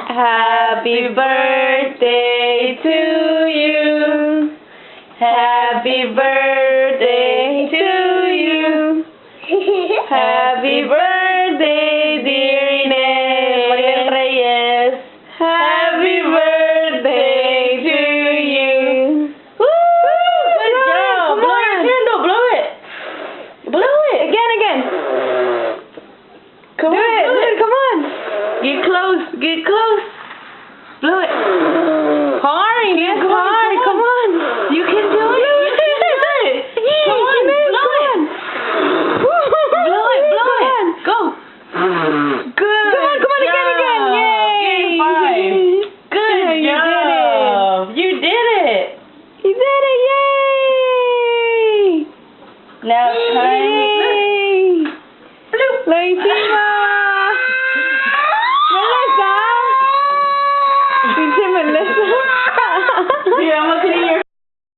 Happy birthday to you. Happy birthday to you. Happy birthday, dear Inez Mariel Reyes. Happy birthday to you. Woo! Good job. Blow your candle. Blow it. Blow it. Again. Come on. Do it. Come on. Get close. Get close. Blow it. Hard. Get hard. Come on. You can do it. You can do it. Come on. Blow it. Blow it. Blow it. Go. Good. Come on. Again. Yay. Good job. You did it. You did it. Yay. Now it's time. La hicimos. Melissa. Pinche Melissa.